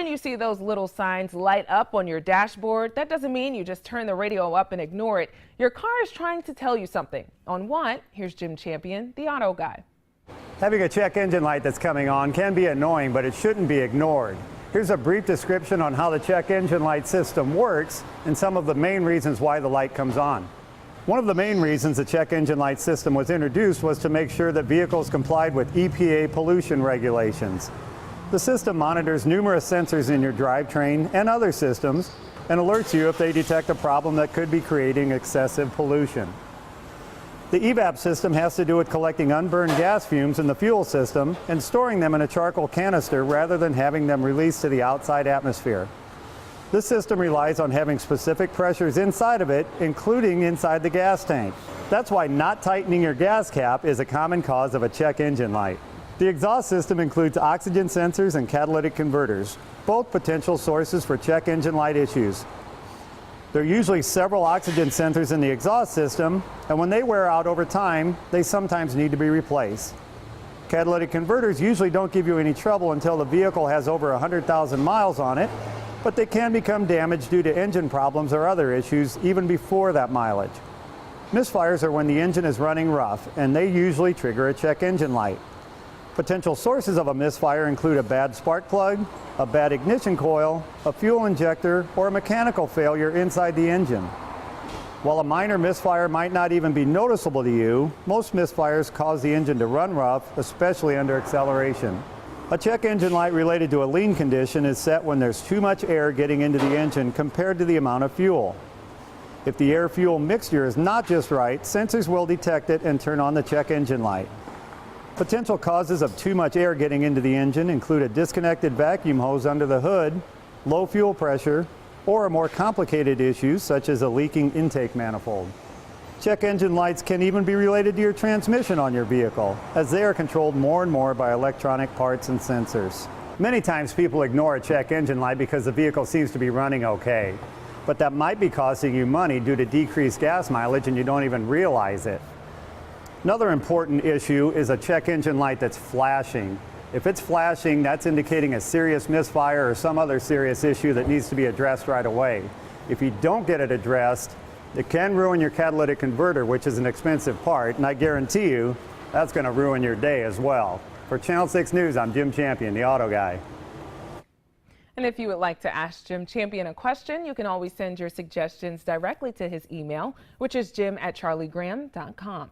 When you see those little signs light up on your dashboard, that doesn't mean you just turn the radio up and ignore it. Your car is trying to tell you something. On what? Here's Jim Champion, the auto guy. Having a check engine light that's coming on can be annoying, but it shouldn't be ignored. Here's a brief description on how the check engine light system works and some of the main reasons why the light comes on. One of the main reasons the check engine light system was introduced was to make sure that vehicles complied with EPA pollution regulations. The system monitors numerous sensors in your drivetrain and other systems and alerts you if they detect a problem that could be creating excessive pollution. The EVAP system has to do with collecting unburned gas fumes in the fuel system and storing them in a charcoal canister rather than having them released to the outside atmosphere. This system relies on having specific pressures inside of it, including inside the gas tank. That's why not tightening your gas cap is a common cause of a check engine light. The exhaust system includes oxygen sensors and catalytic converters, both potential sources for check engine light issues. There are usually several oxygen sensors in the exhaust system, and when they wear out over time, they sometimes need to be replaced. Catalytic converters usually don't give you any trouble until the vehicle has over 100,000 miles on it, but they can become damaged due to engine problems or other issues even before that mileage. Misfires are when the engine is running rough, and they usually trigger a check engine light. Potential sources of a misfire include a bad spark plug, a bad ignition coil, a fuel injector, or a mechanical failure inside the engine. While a minor misfire might not even be noticeable to you, most misfires cause the engine to run rough, especially under acceleration. A check engine light related to a lean condition is set when there's too much air getting into the engine compared to the amount of fuel. If the air-fuel mixture is not just right, sensors will detect it and turn on the check engine light. Potential causes of too much air getting into the engine include a disconnected vacuum hose under the hood, low fuel pressure, or more complicated issues such as a leaking intake manifold. Check engine lights can even be related to your transmission on your vehicle, as they are controlled more and more by electronic parts and sensors. Many times people ignore a check engine light because the vehicle seems to be running okay, but that might be costing you money due to decreased gas mileage and you don't even realize it. Another important issue is a check engine light that's flashing. If it's flashing, that's indicating a serious misfire or some other serious issue that needs to be addressed right away. If you don't get it addressed, it can ruin your catalytic converter, which is an expensive part, and I guarantee you that's going to ruin your day as well. For Channel 6 News, I'm Jim Champion, the auto guy. And if you would like to ask Jim Champion a question, you can always send your suggestions directly to his email, which is jim@charliegraham.com.